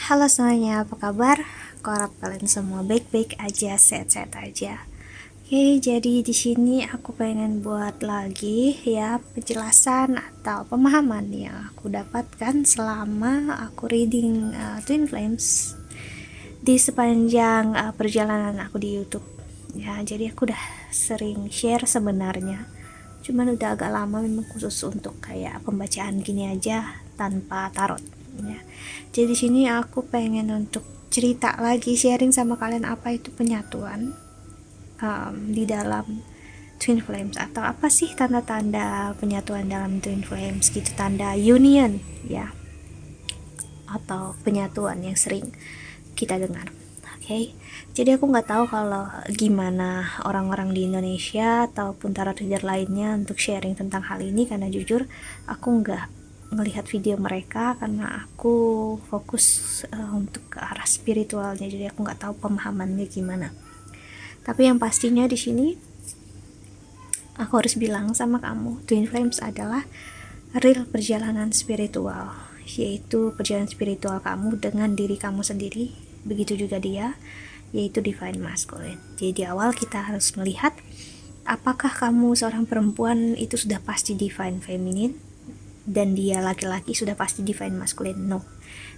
Halo semuanya, apa kabar? Aku harap kalian semua baik-baik aja, sehat-sehat aja. Oke, jadi di sini aku pengen buat lagi ya penjelasan atau pemahaman yang aku dapatkan selama aku reading Twin Flames di sepanjang perjalanan aku di YouTube. Ya, jadi aku udah sering share sebenarnya. Cuman udah agak lama memang khusus untuk kayak pembacaan gini aja tanpa tarot ya. Jadi di sini aku pengen untuk cerita lagi, sharing sama kalian apa itu penyatuan di dalam Twin Flames, atau apa sih tanda-tanda penyatuan dalam Twin Flames gitu, tanda union ya, atau penyatuan yang sering kita dengar. Oke, jadi aku nggak tahu kalau gimana orang-orang di Indonesia ataupun tarot reader lainnya untuk sharing tentang hal ini, karena jujur aku nggak melihat video mereka karena aku fokus untuk ke arah spiritualnya, jadi aku nggak tahu pemahamannya gimana. Tapi yang pastinya di sini aku harus bilang sama kamu, Twin Flames adalah real perjalanan spiritual, yaitu perjalanan spiritual kamu dengan diri kamu sendiri. Begitu juga dia, yaitu divine masculine. Jadi di awal kita harus melihat apakah kamu seorang perempuan itu sudah pasti divine feminine dan dia laki-laki sudah pasti divine masculine. No,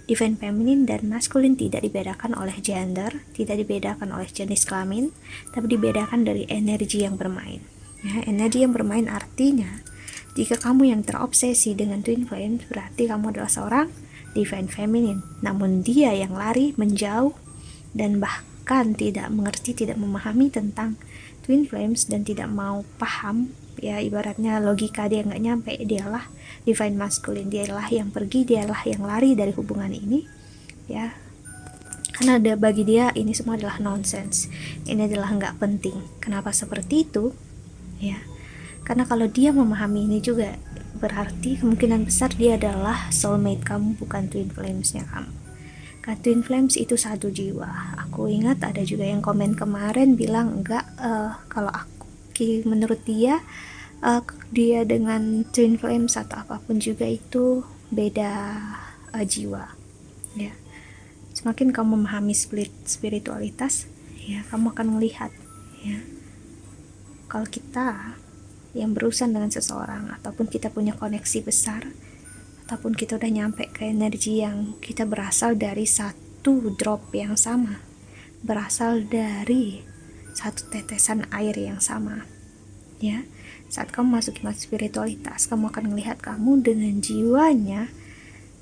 divine feminine dan masculine tidak dibedakan oleh gender, tidak dibedakan oleh jenis kelamin, tapi dibedakan dari energi yang bermain ya. Energi yang bermain artinya jika kamu yang terobsesi dengan twin flame, berarti kamu adalah seorang divine feminine. Namun dia yang lari, menjauh, dan bahkan tidak mengerti, tidak memahami tentang twin flames dan tidak mau paham ya, ibaratnya logika dia nggak nyampe, dialah divine masculine, dialah yang pergi, dialah yang lari dari hubungan ini ya, karena bagi dia ini semua adalah nonsense, ini adalah nggak penting. Kenapa seperti itu ya? Karena kalau dia memahami ini juga, berarti kemungkinan besar dia adalah soulmate kamu, bukan twin flamesnya kamu. Karena twin flames itu satu jiwa. Aku ingat ada juga yang komen kemarin bilang enggak, kalau aku menurut dia dia dengan twin flames atau apapun juga itu beda jiwa ya. Semakin kamu memahami spiritualitas ya, kamu akan melihat ya, kalau kita yang berurusan dengan seseorang ataupun kita punya koneksi besar ataupun kita udah nyampe ke energi yang kita berasal dari satu drop yang sama, berasal dari satu tetesan air yang sama ya, saat kamu masuk ke spiritualitas, kamu akan melihat kamu dengan jiwanya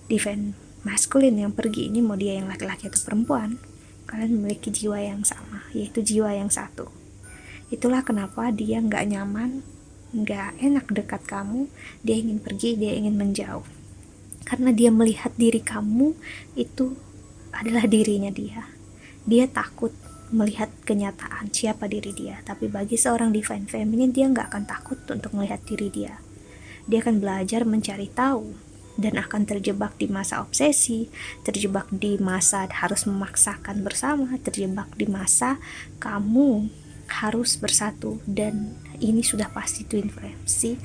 divine masculine yang pergi ini, mau dia yang laki-laki atau perempuan, kalian memiliki jiwa yang sama, yaitu jiwa yang satu. Itulah kenapa dia nggak nyaman, nggak enak dekat kamu, dia ingin pergi, dia ingin menjauh, karena dia melihat diri kamu itu adalah dirinya dia takut melihat kenyataan siapa diri dia. Tapi bagi seorang divine feminine, dia nggak akan takut untuk melihat diri dia akan belajar mencari tahu dan akan terjebak di masa obsesi, terjebak di masa harus memaksakan bersama, terjebak di masa kamu harus bersatu, dan ini sudah pasti twin flame sih.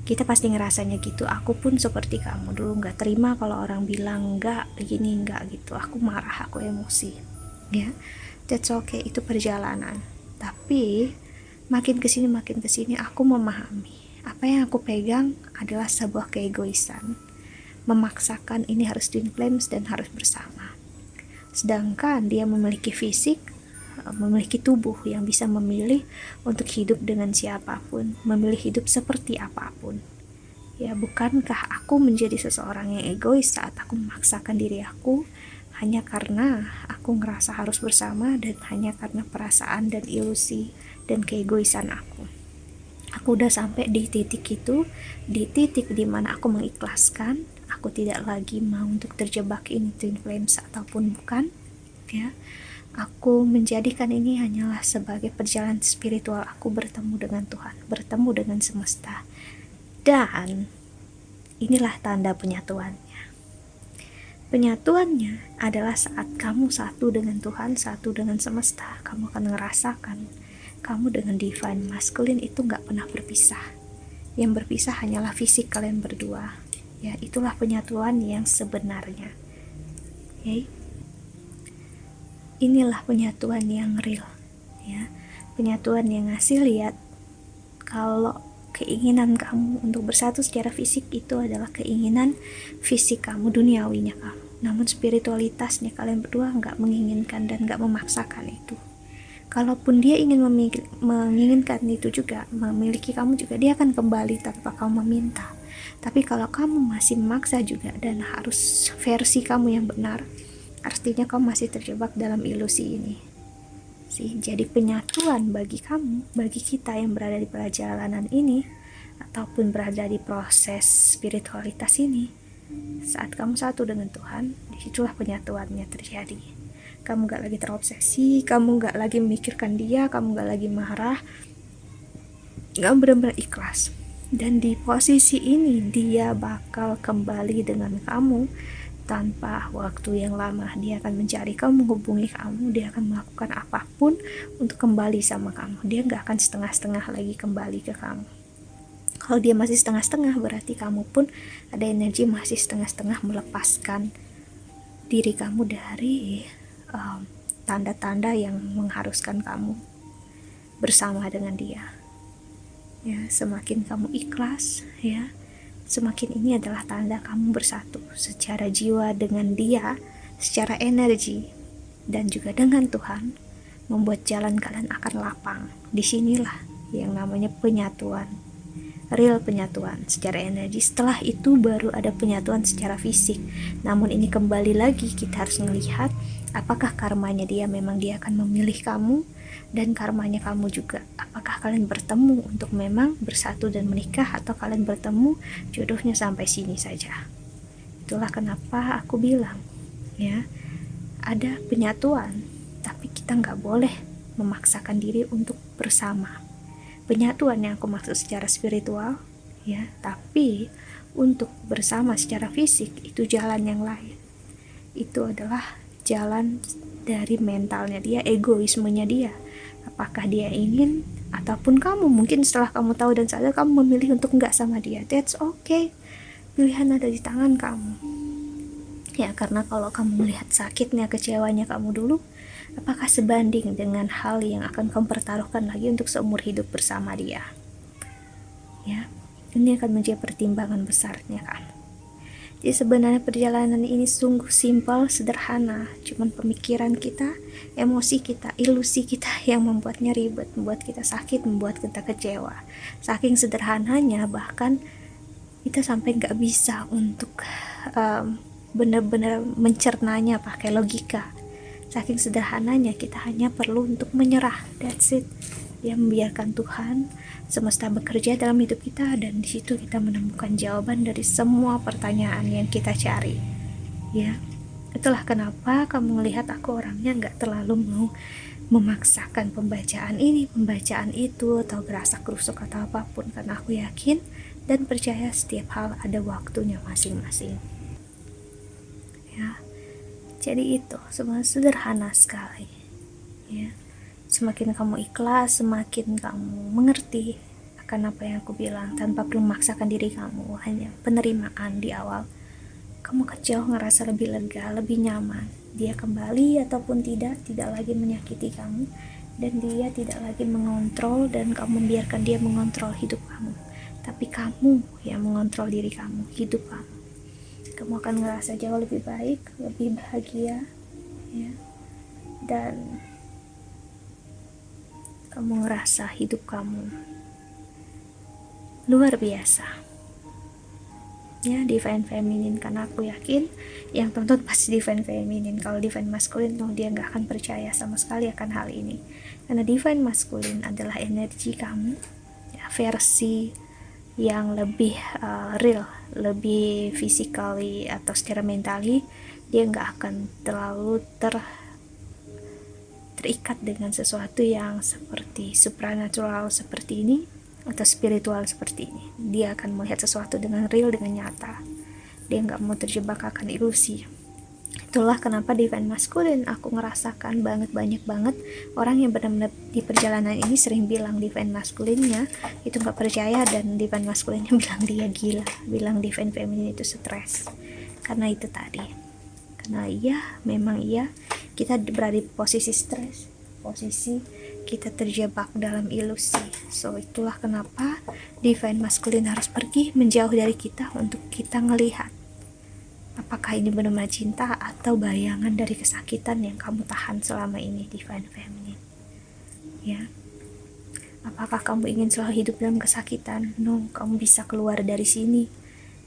Kita pasti ngerasanya gitu. Aku pun seperti kamu dulu, nggak terima kalau orang bilang nggak begini, nggak gitu. Aku marah, aku emosi ya. That's okay, itu perjalanan. Tapi makin kesini aku memahami apa yang aku pegang adalah sebuah keegoisan, memaksakan ini harus twin flames dan harus bersama, sedangkan dia memiliki fisik, memiliki tubuh yang bisa memilih untuk hidup dengan siapapun, memilih hidup seperti apapun ya. Bukankah aku menjadi seseorang yang egois saat aku memaksakan diri aku hanya karena aku ngerasa harus bersama, dan hanya karena perasaan dan ilusi dan keegoisan aku udah sampai di titik itu, di titik dimana aku mengikhlaskan, aku tidak lagi mau untuk terjebak ini twin flames ataupun bukan ya. Aku menjadikan ini hanyalah sebagai perjalanan spiritual aku bertemu dengan Tuhan, bertemu dengan semesta. Dan inilah tanda penyatuannya. Penyatuannya adalah saat kamu satu dengan Tuhan, satu dengan semesta. Kamu akan ngerasakan kamu dengan divine masculine itu gak pernah berpisah. Yang berpisah hanyalah fisik kalian berdua ya. Itulah penyatuan yang sebenarnya. Okay? inilah penyatuan yang real, ya, penyatuan yang ngasih lihat kalau keinginan kamu untuk bersatu secara fisik itu adalah keinginan fisik kamu, duniawinya kamu, namun spiritualitasnya kalian berdua nggak menginginkan dan nggak memaksakan itu. Kalaupun dia ingin menginginkan itu juga, memiliki kamu juga, dia akan kembali tanpa kamu meminta. Tapi kalau kamu masih memaksa juga dan harus versi kamu yang benar, artinya kamu masih terjebak dalam ilusi ini sih. Jadi penyatuan bagi kamu, bagi kita yang berada di perjalanan ini ataupun berada di proses spiritualitas ini, saat kamu satu dengan Tuhan, disitulah penyatuannya terjadi. Kamu gak lagi terobsesi, kamu gak lagi memikirkan dia, kamu gak lagi marah, kamu benar-benar ikhlas. Dan di posisi ini dia bakal kembali dengan kamu tanpa waktu yang lama. Dia akan mencari kamu, menghubungi kamu, dia akan melakukan apapun untuk kembali sama kamu. Dia gak akan setengah-setengah lagi kembali ke kamu. Kalau dia masih setengah-setengah, berarti kamu pun ada energi masih setengah-setengah melepaskan diri kamu dari tanda-tanda yang mengharuskan kamu bersama dengan dia. Ya, semakin kamu ikhlas, ya, semakin ini adalah tanda kamu bersatu secara jiwa dengan dia, secara energi, dan juga dengan Tuhan, membuat jalan kalian akan lapang. Disinilah yang namanya penyatuan, real penyatuan secara energi. Setelah itu baru ada penyatuan secara fisik. Namun ini kembali lagi kita harus melihat apakah karmanya dia, memang dia akan memilih kamu, dan karmanya kamu juga, apakah kalian bertemu untuk memang bersatu dan menikah, atau kalian bertemu jodohnya sampai sini saja. Itulah kenapa aku bilang, ya, ada penyatuan, tapi kita nggak boleh memaksakan diri untuk bersama. Penyatuan yang aku maksud secara spiritual, ya, tapi untuk bersama secara fisik itu jalan yang lain. Itu adalah jalan dari mentalnya dia, egoismenya dia. Apakah dia ingin, ataupun kamu mungkin setelah kamu tahu dan sadar kamu memilih untuk enggak sama dia, that's okay. Pilihan ada di tangan kamu, ya. Karena kalau kamu melihat sakitnya, kecewanya kamu dulu, apakah sebanding dengan hal yang akan kamu pertaruhkan lagi untuk seumur hidup bersama dia? Ya, ini akan menjadi pertimbangan besarnya kamu. Jadi sebenarnya perjalanan ini sungguh simpel, sederhana. Cuman pemikiran kita, emosi kita, ilusi kita yang membuatnya ribet, membuat kita sakit, membuat kita kecewa. Saking sederhananya bahkan kita sampai gak bisa untuk benar-benar mencernanya pakai logika. Saking sederhananya kita hanya perlu untuk menyerah, that's it. Ya, membiarkan Tuhan semesta bekerja dalam hidup kita, dan di situ kita menemukan jawaban dari semua pertanyaan yang kita cari. Ya, itulah kenapa kamu melihat aku orangnya nggak terlalu mau memaksakan pembacaan ini, pembacaan itu, atau gerasak-gerusuk atau apapun, karena aku yakin dan percaya setiap hal ada waktunya masing-masing. Ya, jadi itu semua sederhana sekali. Ya. Semakin kamu ikhlas, semakin kamu mengerti akan apa yang aku bilang, tanpa perlu memaksakan diri kamu, hanya penerimaan di awal, kamu akan jauh ngerasa lebih lega, lebih nyaman. Dia kembali ataupun tidak lagi menyakiti kamu, dan dia tidak lagi mengontrol dan kamu membiarkan dia mengontrol hidup kamu, tapi kamu yang mengontrol diri kamu, hidup kamu. Kamu akan ngerasa jauh lebih baik, lebih bahagia, ya, dan kamu ngerasa hidup kamu luar biasa. Ya, divine feminine, karena aku yakin yang tonton pasti divine feminine. Kalau divine masculine, dia gak akan percaya sama sekali akan hal ini. Karena divine masculine adalah energi kamu, ya, versi yang lebih real, lebih physically atau secara mentally. Dia gak akan terlalu terikat dengan sesuatu yang seperti supranatural seperti ini atau spiritual seperti ini. Dia akan melihat sesuatu dengan real, dengan nyata. Dia nggak mau terjebak akan ilusi. Itulah kenapa divine masculine aku ngerasakan banyak banget orang yang benar-benar di perjalanan ini sering bilang divine masculine-nya itu nggak percaya, dan divine masculine-nya bilang dia gila, bilang divine feminine itu stres. Karena itu tadi, karena memang kita berada di posisi stres, posisi kita terjebak dalam ilusi. So itulah kenapa divine masculine harus pergi menjauh dari kita untuk kita ngelihat apakah ini benar-benar cinta atau bayangan dari kesakitan yang kamu tahan selama ini, divine feminine. Ya, apakah kamu ingin selalu hidup dalam kesakitan? No, kamu bisa keluar dari sini.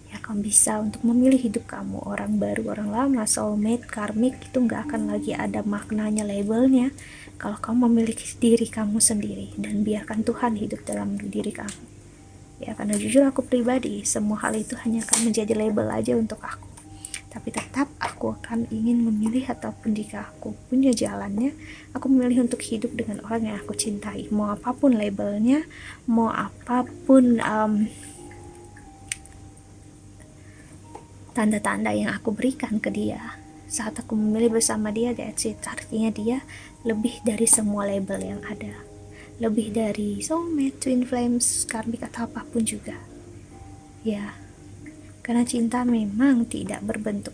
Ya, kamu bisa untuk memilih hidup kamu, orang baru, orang lama, soulmate, karmik, itu nggak akan lagi ada maknanya, labelnya, kalau kamu memiliki diri kamu sendiri dan biarkan Tuhan hidup dalam diri kamu. Ya, karena jujur aku pribadi, semua hal itu hanya akan menjadi label aja untuk aku. Tapi tetap aku akan ingin memilih, ataupun jika aku punya jalannya, aku memilih untuk hidup dengan orang yang aku cintai, mau apapun labelnya, mau apapun tanda-tanda yang aku berikan ke dia. Saat aku memilih bersama dia, that's it. Artinya dia lebih dari semua label yang ada, lebih dari soulmate, twin flames, karmik, atau apapun juga. Ya, karena cinta memang tidak berbentuk.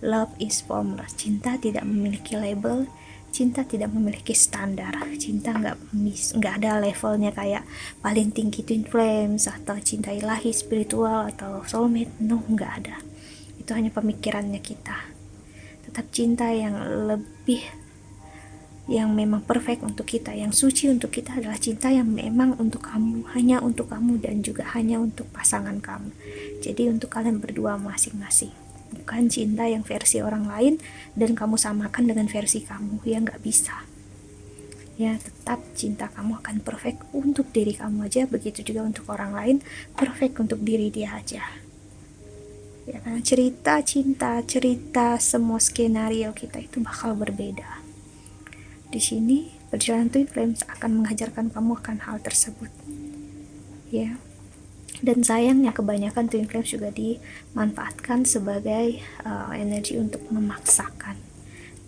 Love is formless. Cinta tidak memiliki label, cinta tidak memiliki standar. Cinta nggak ada levelnya kayak paling tinggi twin flames atau cinta ilahi, spiritual, atau soulmate. No, nggak ada. Itu hanya pemikirannya kita. Tetap cinta yang lebih, yang memang perfect untuk kita, yang suci untuk kita adalah cinta yang memang untuk kamu, hanya untuk kamu, dan juga hanya untuk pasangan kamu. Jadi untuk kalian berdua masing-masing, bukan cinta yang versi orang lain dan kamu samakan dengan versi kamu. Ya nggak bisa. Ya, tetap cinta kamu akan perfect untuk diri kamu aja, begitu juga untuk orang lain, perfect untuk diri dia aja. Ya, karena cerita cinta, cerita semua skenario kita itu bakal berbeda. Di sini perjalanan twin flames akan mengajarkan kamu akan hal tersebut. Ya. Dan sayangnya kebanyakan twin flames juga dimanfaatkan sebagai energi untuk memaksakan.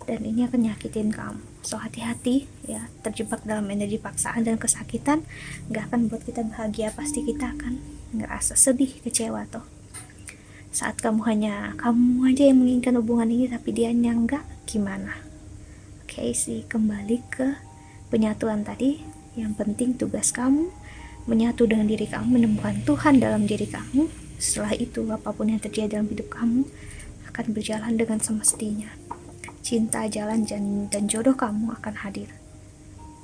Dan ini akan nyakitin kamu. So hati-hati ya, terjebak dalam energi paksaan dan kesakitan gak akan buat kita bahagia, pasti kita akan ngerasa sedih, kecewa toh. Saat kamu aja yang menginginkan hubungan ini tapi dia enggak, gimana? Oke, kembali ke penyatuan tadi. Yang penting tugas kamu menyatu dengan diri kamu, menemukan Tuhan dalam diri kamu. Setelah itu apapun yang terjadi dalam hidup kamu akan berjalan dengan semestinya. Cinta, jalan, dan jodoh kamu akan hadir.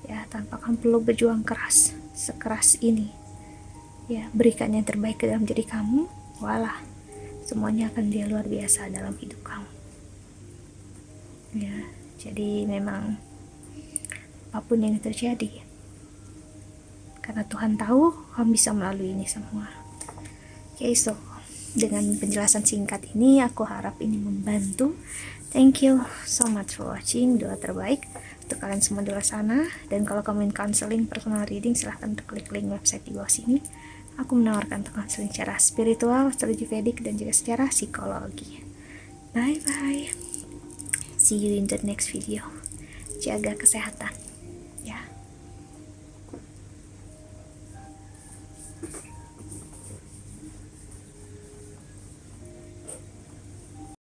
Ya, tanpa kamu perlu berjuang keras, sekeras ini. Ya, berikan yang terbaik ke dalam diri kamu. Walah, semuanya akan dia luar biasa dalam hidup kamu. Ya, jadi memang apapun yang terjadi, karena Tuhan tahu kamu bisa melalui ini semua. Okay, so dengan penjelasan singkat ini aku harap ini membantu. Thank you so much for watching. Doa terbaik untuk kalian semua di luar sana. Dan kalau kamu ingin counseling, personal reading, silahkan klik link website di bawah sini. Aku menawarkan untuk counseling secara spiritual, astrologi Vedic, dan juga secara psikologi. Bye bye. See you in the next video. Jaga kesehatan.